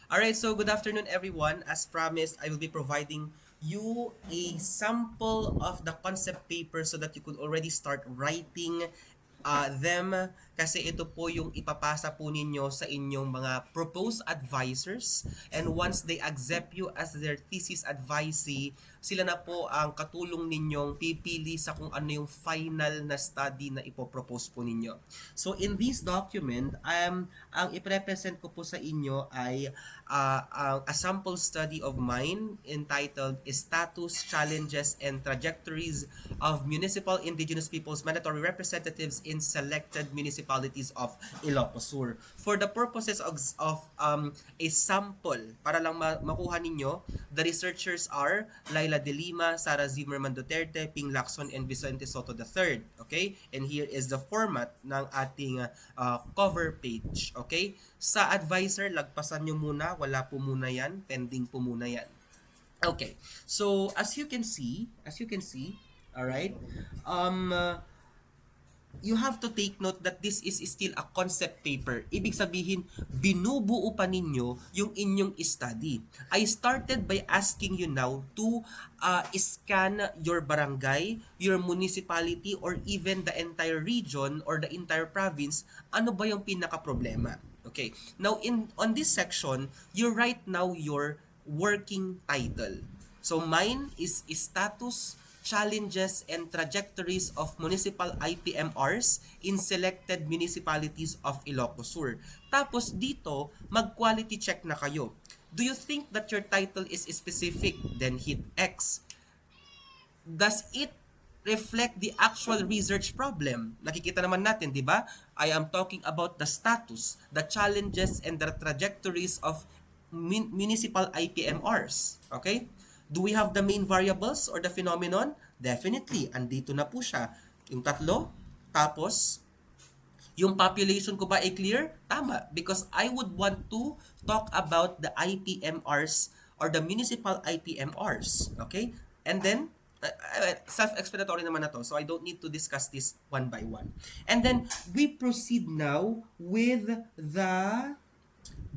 Alright, so good afternoon everyone. As promised, I will be providing you a sample of the concept paper so that you could already start writing them kasi ito po yung ipapasa po ninyo sa inyong mga proposed advisors, and once they accept you as their thesis advisee, sila na po ang katulong ninyong pipili sa kung ano yung final na study na ipopropose po ninyo. So in this document, ang iprepresent ko po sa inyo ay a sample study of mine entitled Status, Challenges, and Trajectories of Municipal Indigenous Peoples Mandatory Representatives in Selected Municipalities of Ilocos Sur. For the purposes of a sample, para lang makuha ninyo, the researchers are Laila De Lima, Sara Zimmerman Duterte, Ping Lacson, and Vicente Soto III. Okay? And here is the format ng ating cover page. Okay? Sa advisor, lagpasan nyo muna. Wala po muna yan. Pending po muna yan. Okay. So, as you can see, alright, you have to take note that this is still a concept paper. Ibig sabihin, binubuo pa ninyo yung inyong study. I started by asking you now to scan your barangay, your municipality, or even the entire region or the entire province. Ano ba yung pinaka-problema? Okay. Now, on this section, you write now your working title. So, mine is Status, Challenges, and Trajectories of Municipal IPMRs in Selected Municipalities of Ilocos Sur. Tapos dito, mag-quality check na kayo. Do you think that your title is specific? Then hit X. Does it reflect the actual research problem? Nakikita naman natin, di ba? I am talking about the status, the challenges, and the trajectories of municipal IPMRs. Okay? Do we have the main variables or the phenomenon? Definitely, andito na po siya. Yung tatlo, tapos, yung population ko ba ay clear? Tama, because I would want to talk about the IPMRs or the municipal IPMRs. Okay? And then, self-explanatory naman na to, so I don't need to discuss this one by one. And then, we proceed now with the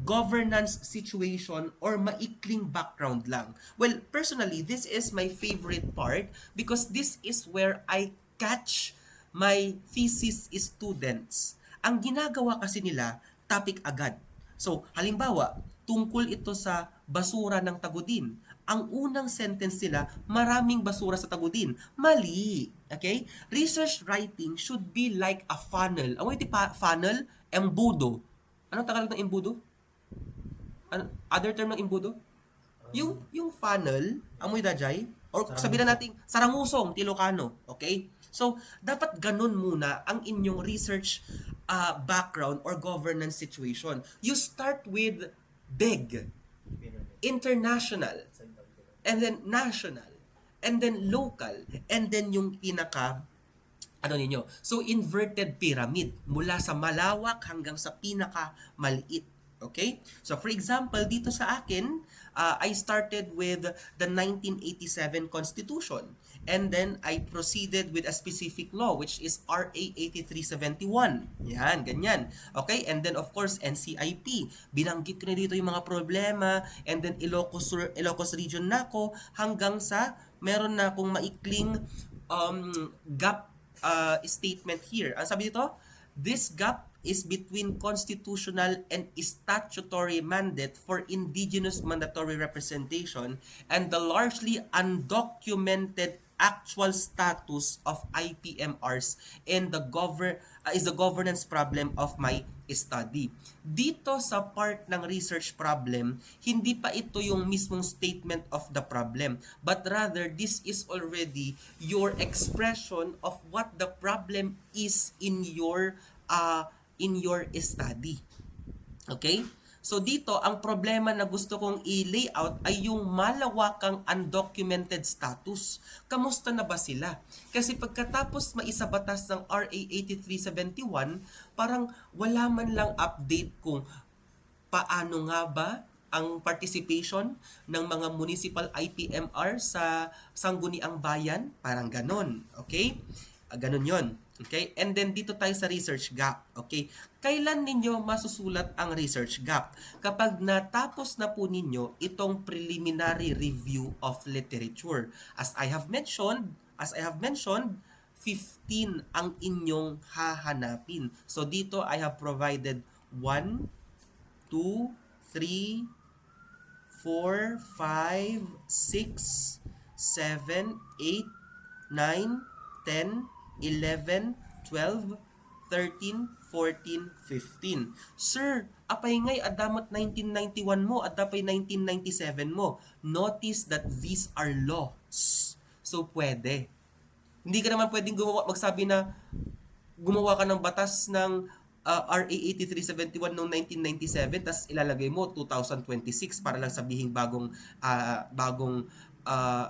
governance situation or maikling background lang. Well, personally, this is my favorite part because this is where I catch my thesis students. Ang ginagawa kasi nila, topic agad. So, halimbawa, tungkol ito sa basura ng Tagudin. Ang unang sentence nila, maraming basura sa Tagudin. Mali. Okay? Research writing should be like a funnel. Ang wait funnel, embudo. Anong Tagalog ng embudo? Other term ng imbudo? Yung funnel, amoy dajay, or sabihin na natin, sarangusong, Ilocano. Okay? So, dapat ganun muna ang inyong research background or governance situation. You start with big, international, and then national, and then local, and then yung ano ninyo. So, inverted pyramid. Mula sa malawak hanggang sa pinaka maliit. Okay? So, for example, dito sa akin, I started with the 1987 Constitution. And then, I proceeded with a specific law, which is RA 8371. Yan, ganyan. Okay? And then, of course, NCIP. Binanggit ko na dito yung mga problema. And then, Ilocos region na ako hanggang sa meron na akong maikling gap statement here. Ang sabi dito, this gap is between constitutional and statutory mandate for indigenous mandatory representation and the largely undocumented actual status of IPMRs and is the governance problem of my study. Dito sa part ng research problem, hindi pa ito yung mismong statement of the problem, but rather this is already your expression of what the problem is in your study. Okay? So dito, ang problema na gusto kong i-layout ay yung malawakang undocumented status. Kamusta na ba sila? Kasi pagkatapos maisabatas ng RA 8371, parang wala man lang update kung paano nga ba ang participation ng mga municipal IPMR sa sangguniang bayan. Parang ganon. Okay? Ganon yon. Okay? And then dito tayo sa research gap. Okay? Kailan ninyo masusulat ang research gap? Kapag natapos na po ninyo itong preliminary review of literature. As I have mentioned, 15 ang inyong hahanapin. So dito I have provided 1, 2, 3, 4, 5, 6, 7, 8, 9, 10, 11, 12, 13, 14, 15. Sir, apay ngay adamot 1991 mo, adapay 1997 mo. Notice that these are laws. So, pwede. Hindi ka naman pwedeng magsabi na gumawa ka ng batas ng RA 8371 noong 1997 tas ilalagay mo 2026 para lang sabihin bagong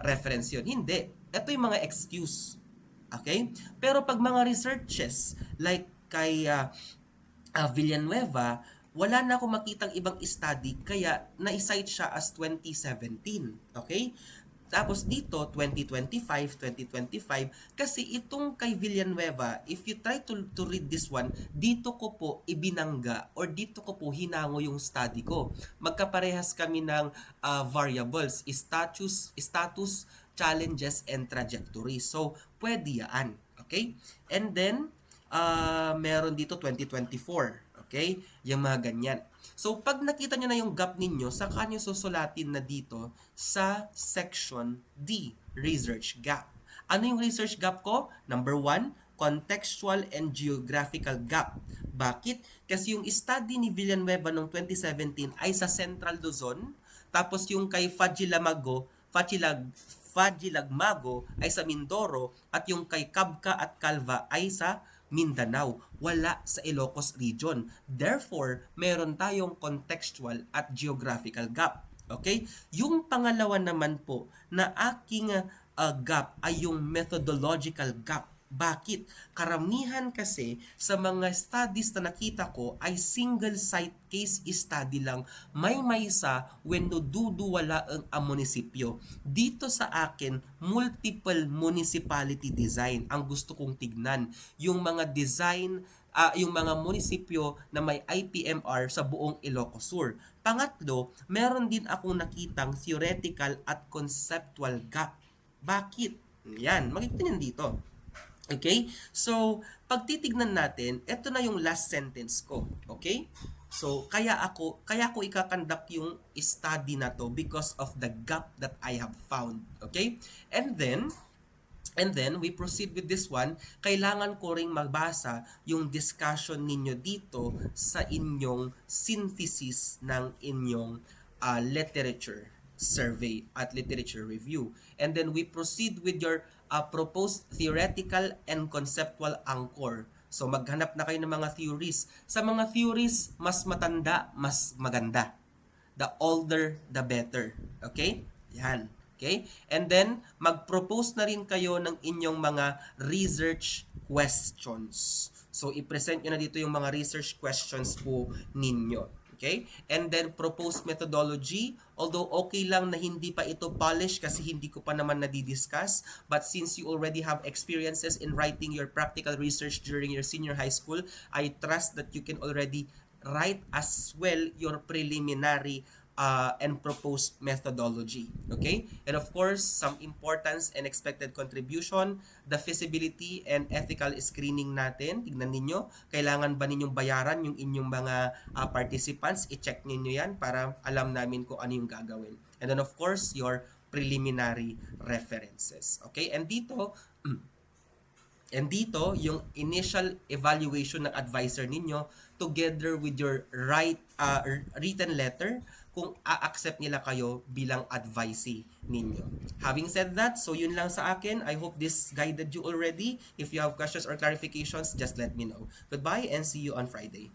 reference yun. Hindi. Ito yung mga excuse. Okay? Pero pag mga researches like kay Villanueva, wala na akong makitang ibang study kaya na-cite siya as 2017. Okay? Tapos dito, 2025, kasi itong kay Villanueva, if you try to read this one, dito ko po ibinangga or dito ko po hinango yung study ko. Magkaparehas kami ng variables, status, challenges, and trajectory. So, pwede yan. Okay? And then, meron dito 2024. Okay? Yung mga ganyan. So, pag nakita nyo na yung gap ninyo, saka nyo susulatin na dito sa section D, research gap. Ano yung research gap ko? Number 1, contextual and geographical gap. Bakit? Kasi yung study ni Villanueva noong 2017 ay sa Central Luzon, tapos yung kay Fadjilagmago ay sa Mindoro, at yung kay Cabca at Calva ay sa Mindanao, wala sa Ilocos region. Therefore, meron tayong contextual at geographical gap. Okay? Yung pangalawa naman po na aking gap ay yung methodological gap. Bakit? Karamihan kasi sa mga studies na nakita ko ay single site case study lang. May maysa when duduwala ang munisipyo. Dito sa akin, multiple municipality design ang gusto kong tignan. Yung mga design, yung mga munisipyo na may IPMR sa buong Ilocos Sur. Pangatlo, meron din akong nakitang theoretical at conceptual gap. Bakit? Yan, makikita niyo dito. Okay? So, pag titignan natin, ito na yung last sentence ko. Okay? So, kaya ko ikakandak yung study na to because of the gap that I have found. Okay? And then, we proceed with this one. Kailangan ko ring magbasa yung discussion ninyo dito sa inyong synthesis ng inyong literature survey at literature review. And then we proceed with your proposed theoretical and conceptual anchor. So maghanap na kayo ng mga theories. Sa mga theories, mas matanda, mas maganda. The older, the better. Okay? Yan. Okay? And then, mag-propose na rin kayo ng inyong mga research questions. So, i-present nyo na dito yung mga research questions po ninyo. Okay? And then, propose methodology. Although, okay lang na hindi pa ito polished kasi hindi ko pa naman nadidiscuss. But since you already have experiences in writing your practical research during your senior high school, I trust that you can already write as well your preliminary and proposed methodology. Okay? And of course, some importance and expected contribution, the feasibility and ethical screening natin. Tignan ninyo, kailangan ba ninyong bayaran yung inyong mga participants? I-check ninyo yan para alam namin kung ano yung gagawin. And then of course, your preliminary references. Okay? And dito, yung initial evaluation ng advisor ninyo together with your written letter kung a-accept nila kayo bilang advisee ninyo. Having said that, so yun lang sa akin. I hope this guided you already. If you have questions or clarifications, just let me know. Goodbye and see you on Friday.